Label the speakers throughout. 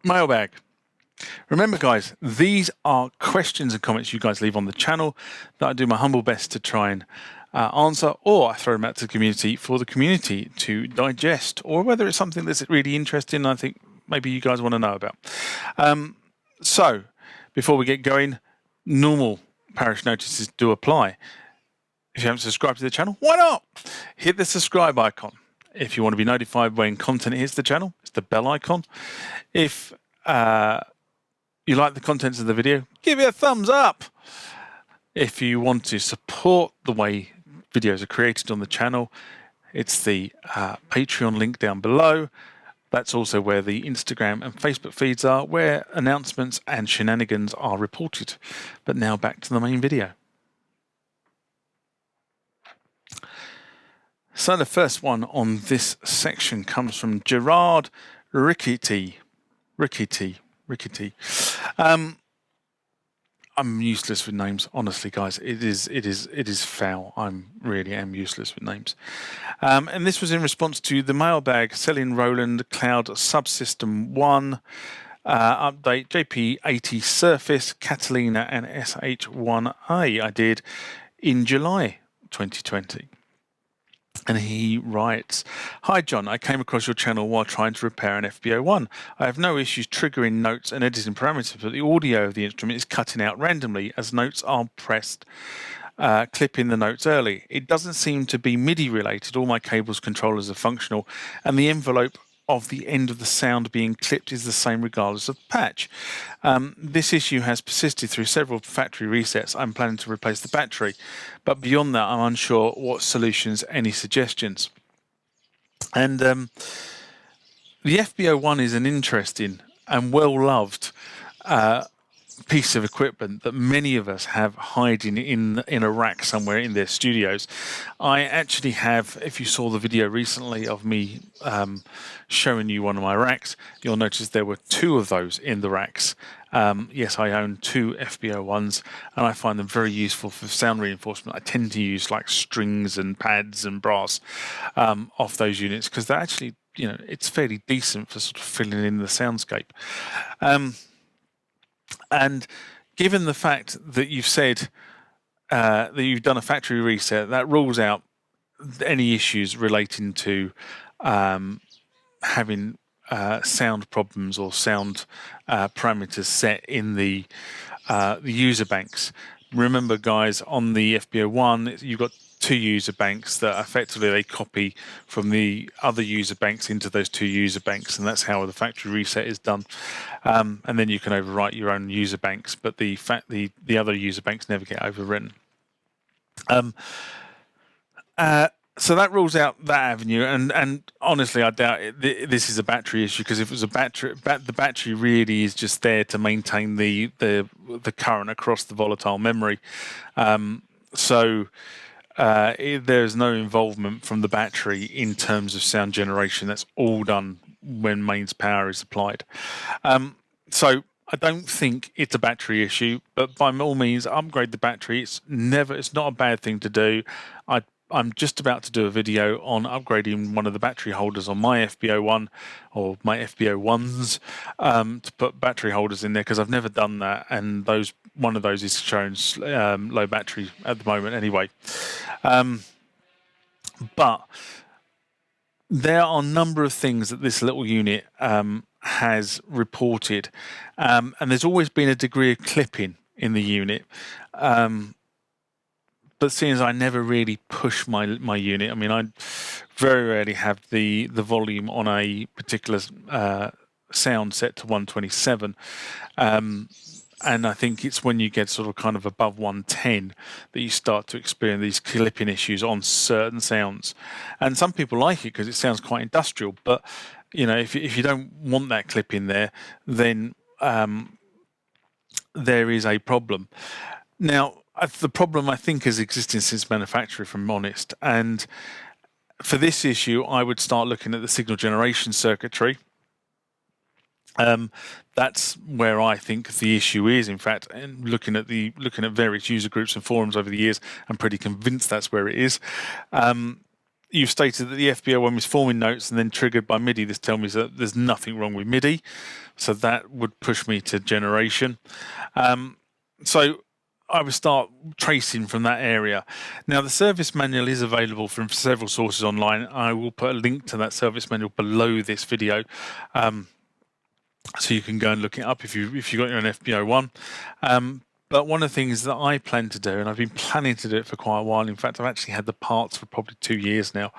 Speaker 1: Mailbag. Remember, guys, these are questions and comments you guys leave on the channel that I do my humble best to try and answer, or I throw them out to the community for the community to digest, or whether it's something that's really interesting I think maybe you guys want to know about. So, before we get going, normal parish notices do apply. If you haven't subscribed to the channel, why not? Hit the subscribe icon. If you want to be notified when content hits the channel, it's the bell icon. If you like the contents of the video, give it a thumbs up. If you want to support the way videos are created on the channel, it's the Patreon link down below. That's also where the Instagram and Facebook feeds are, where announcements and shenanigans are reported. But now back to the main video. So the first one on this section comes from Gerard Rickety. I'm useless with names, honestly, guys. It is foul. I really am useless with names. And this was in response to the mailbag selling Roland Cloud Subsystem 1 update JP80 Surface, Catalina, and SH1A I did in July 2020. And he writes, "Hi John, I came across your channel while trying to repair an FB-01. I have no issues triggering notes and editing parameters, but the audio of the instrument is cutting out randomly as notes are pressed, clipping the notes early. It doesn't seem to be MIDI related. All my cables controllers are functional, and the envelope of the end of the sound being clipped is the same regardless of patch. This issue has persisted through several factory resets. I'm planning to replace the battery, but beyond that I'm unsure what solutions, any suggestions." And the FB-01 is an interesting and well-loved piece of equipment that many of us have hiding in a rack somewhere in their studios. I actually have, if you saw the video recently of me showing you one of my racks, you'll notice there were two of those in the racks. Yes, I own two FB-01s, and I find them very useful for sound reinforcement. I tend to use like strings and pads and brass off those units because they're actually, it's fairly decent for sort of filling in the soundscape. And given the fact that you've said that you've done a factory reset, that rules out any issues relating to having sound problems or sound parameters set in the user banks. Remember, guys, on the FB-01, you've got two user banks that effectively they copy from the other user banks into those two user banks, and that's how the factory reset is done. And then you can overwrite your own user banks, but the other user banks never get overwritten. So that rules out that avenue, and honestly, I doubt this is a battery issue, because if it was a battery, the battery really is just there to maintain the current across the volatile memory. There's no involvement from the battery in terms of sound generation. That's all done when mains power is applied. So I don't think it's a battery issue, but by all means, upgrade the battery. It's not a bad thing to do. I'm just about to do a video on upgrading one of the battery holders on my FB-01 or my FB-01s to put battery holders in there, because I've never done that, and one of those is showing low battery at the moment anyway. But there are a number of things that this little unit has reported, and there's always been a degree of clipping in the unit. But seeing as I never really push my unit, I mean, I very rarely have the volume on a particular sound set to 127. And I think it's when you get sort of kind of above 110 that you start to experience these clipping issues on certain sounds. And some people like it because it sounds quite industrial. But, if you don't want that clip in there, then there is a problem. Now, the problem, I think, has existed since manufacture, if I'm honest. And for this issue, I would start looking at the signal generation circuitry. That's where I think the issue is. In fact, and looking at various user groups and forums over the years, I'm pretty convinced that's where it is. you've stated that the FB-01 was forming notes and then triggered by MIDI. This tells me that there's nothing wrong with MIDI, so that would push me to generation. So I would start tracing from that area. Now, the service manual is available from several sources online. I will put a link to that service manual below this video, so you can go and look it up if you've got your own FB-01. But one of the things that I plan to do, and I've been planning to do it for quite a while, in fact, I've actually had the parts for probably 2 years now,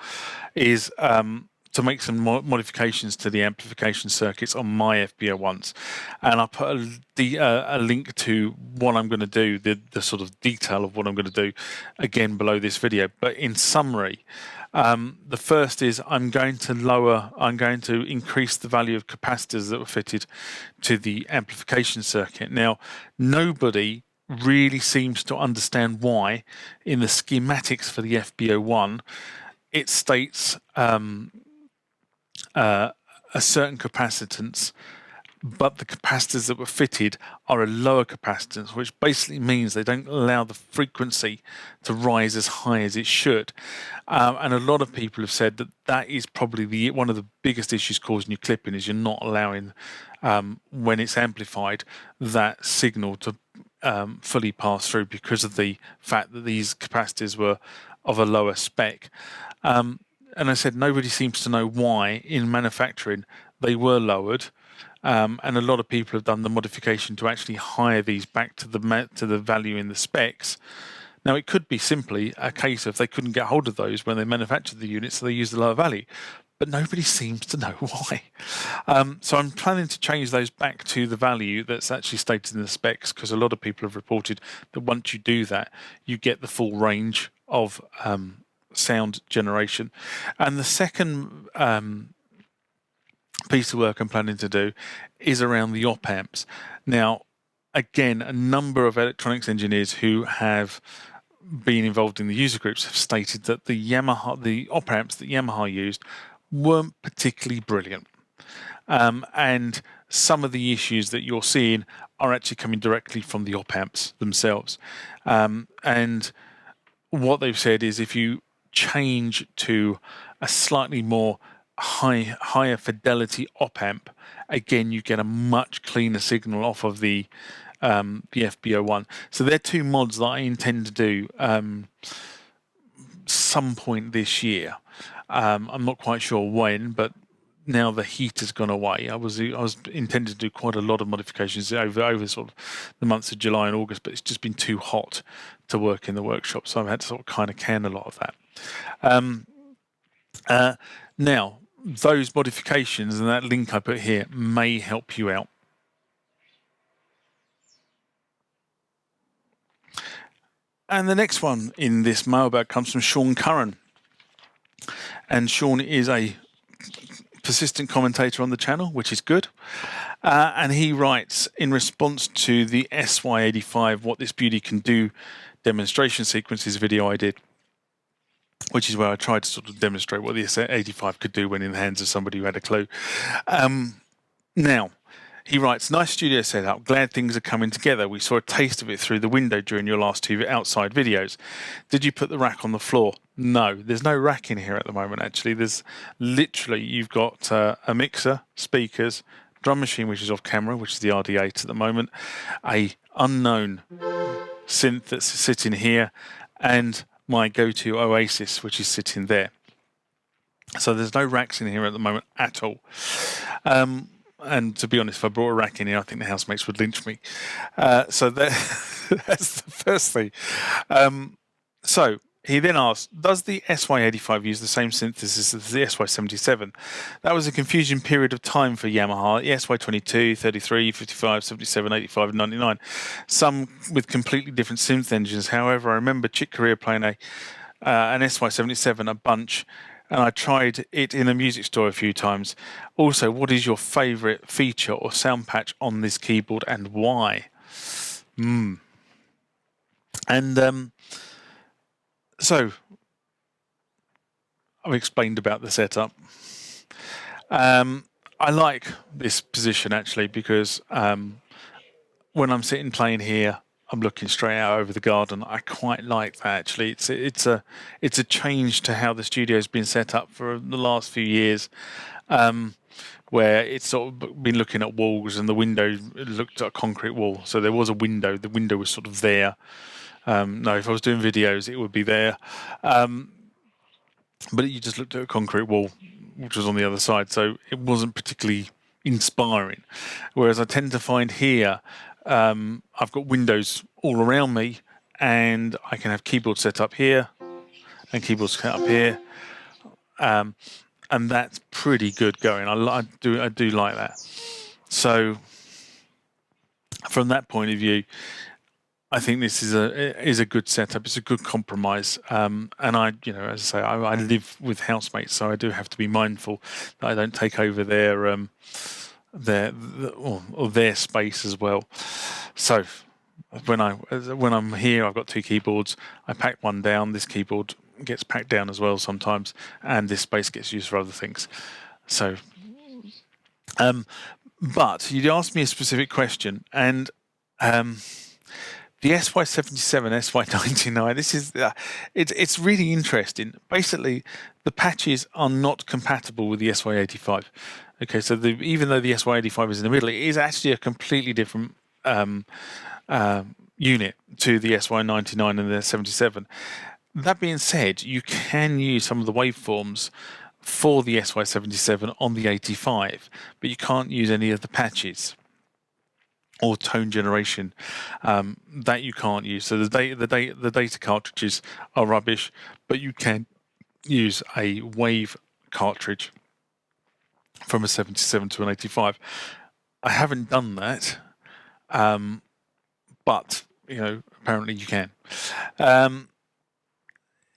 Speaker 1: is to make some modifications to the amplification circuits on my FB-01s. And I'll put a link to what I'm going to do, the sort of detail of what I'm going to do, again below this video. But in summary, the first is I'm going to increase the value of capacitors that were fitted to the amplification circuit. Now, nobody really seems to understand why in the schematics for the FB-01 it states a certain capacitance, but the capacitors that were fitted are a lower capacitance, which basically means they don't allow the frequency to rise as high as it should. And a lot of people have said that that is probably one of the biggest issues causing you clipping, is you're not allowing, when it's amplified, that signal to fully pass through because of the fact that these capacitors were of a lower spec. And I said nobody seems to know why in manufacturing they were lowered. And a lot of people have done the modification to actually hire these back to the value in the specs. Now, it could be simply a case of they couldn't get hold of those when they manufactured the unit, so they used the lower value. But nobody seems to know why. So I'm planning to change those back to the value that's actually stated in the specs, because a lot of people have reported that once you do that, you get the full range of sound generation. And the second piece of work I'm planning to do is around the op amps. Now, again, a number of electronics engineers who have been involved in the user groups have stated that the op amps that Yamaha used weren't particularly brilliant. And some of the issues that you're seeing are actually coming directly from the op amps themselves. And what they've said is if you change to a slightly more higher fidelity op amp, again you get a much cleaner signal off of the FB-01. So they're two mods that I intend to do some point this year. I'm not quite sure when, but now the heat has gone away. I was intending to do quite a lot of modifications over sort of the months of July and August, but it's just been too hot to work in the workshop, so I've had to sort of kind of can a lot of that. Now, those modifications and that link I put here may help you out. And the next one in this mailbag comes from Sean Curran. And Sean is a persistent commentator on the channel, which is good. And he writes, in response to the SY85 What This Beauty Can Do demonstration sequences video I did, which is where I tried to sort of demonstrate what the SY85 could do when in the hands of somebody who had a clue. Now, he writes, nice studio setup. Glad things are coming together. We saw a taste of it through the window during your last two outside videos. Did you put the rack on the floor? No, there's no rack in here at the moment, actually. There's literally, you've got a mixer, speakers, drum machine, which is off camera, which is the RD8 at the moment, a unknown synth that's sitting here, and my go-to Oasis, which is sitting there. So there's no racks in here at the moment at all. And to be honest, if I brought a rack in here, I think the housemates would lynch me. So that's the first thing. So he then asks, does the SY85 use the same synthesis as the SY77? That was a confusing period of time for Yamaha. The SY22, 33, 55, 77, 85, and 99. Some with completely different synth engines. However, I remember Chick Corea playing an SY77 a bunch, and I tried it in a music store a few times. Also, what is your favourite feature or sound patch on this keyboard and why? And so, I've explained about the setup. I like this position actually because when I'm sitting playing here, I'm looking straight out over the garden. I quite like that actually. It's a change to how the studio's been set up for the last few years, where it's sort of been looking at walls and the window looked at a concrete wall. So there was a window. The window was sort of there. No, if I was doing videos, it would be there. But you just looked at a concrete wall, which was on the other side. So it wasn't particularly inspiring. Whereas I tend to find here, I've got windows all around me, and I can have keyboards set up here and keyboards set up here, and that's pretty good going. I do like that. So from that point of view, I think this is a good setup. It's a good compromise, and I, as I say, I live with housemates, so I do have to be mindful that I don't take over their space as well. So when I'm here, I've got two keyboards. I pack one down. This keyboard gets packed down as well sometimes, and this space gets used for other things. So, but you asked me a specific question, and the SY77, SY99. This is it's really interesting. Basically, the patches are not compatible with the SY85. Okay, so even though the SY85 is in the middle, it is actually a completely different unit to the SY99 and the 77. That being said, you can use some of the waveforms for the SY77 on the 85, but you can't use any of the patches or tone generation that you can't use. So the data cartridges are rubbish, but you can use a wave cartridge from a 77 to an 85. I haven't done that, but apparently you can.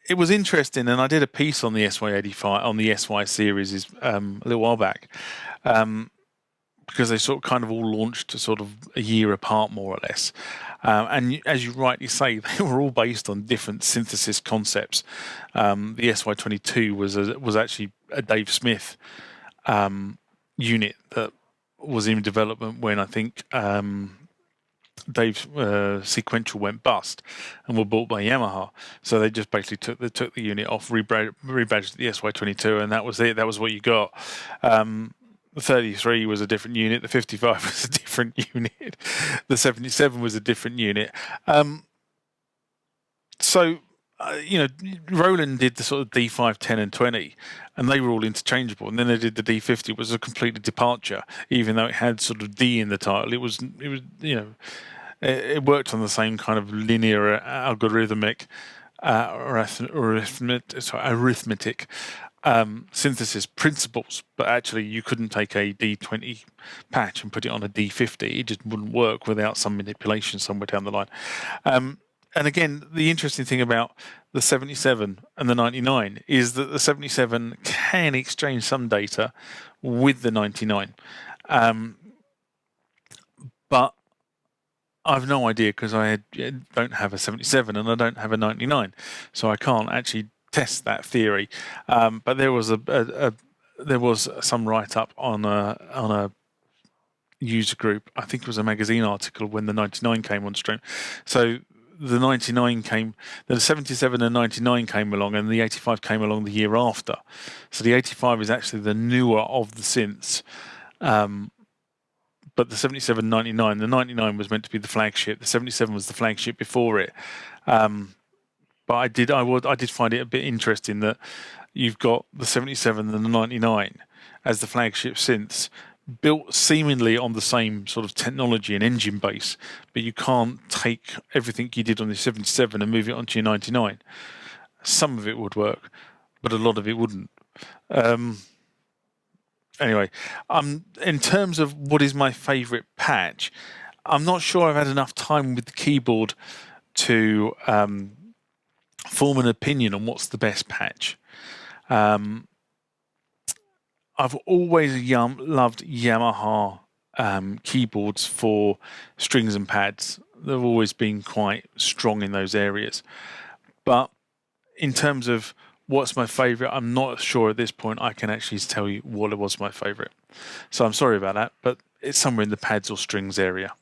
Speaker 1: It was interesting, and I did a piece on the SY85 on the SY series a little while back. Because they sort of kind of all launched sort of a year apart, more or less. And as you rightly say, they were all based on different synthesis concepts. The SY22 was actually a Dave Smith unit that was in development when I think Dave's sequential went bust and were bought by Yamaha. So they just basically took the unit off, rebadged the SY22, and that was it. That was what you got. The 33 was a different unit. The 55 was a different unit. The 77 was a different unit. Roland did the sort of D5, 10, and 20, and they were all interchangeable. And then they did the D50, which was a completely departure, even though it had sort of D in the title. It worked on the same kind of linear algorithmic arithmetic synthesis principles, but actually you couldn't take a D20 patch and put it on a D50. It just wouldn't work without some manipulation somewhere down the line. And again, the interesting thing about the 77 and the 99 is that the 77 can exchange some data with the 99. But I've no idea because I don't have a 77 and I don't have a 99, so I can't actually test that theory. But there was there was some write up on a user group. I think it was a magazine article when the 99 came on stream. So the 99 came, the 77 and 99 came along, and the 85 came along the year after. So the 85 is actually the newer of the synths. But the 77, 99, the 99 was meant to be the flagship. The 77 was the flagship before it. But I did find it a bit interesting that you've got the 77 and the 99 as the flagship synths, built seemingly on the same sort of technology and engine base, but you can't take everything you did on the 77 and move it onto your 99. Some of it would work, but a lot of it wouldn't. Anyway, in terms of what is my favourite patch, I'm not sure I've had enough time with the keyboard to form an opinion on what's the best patch. I've always loved Yamaha keyboards for strings and pads. They've always been quite strong in those areas. But in terms of what's my favourite, I'm not sure at this point I can actually tell you what was my favourite. So I'm sorry about that, but it's somewhere in the pads or strings area.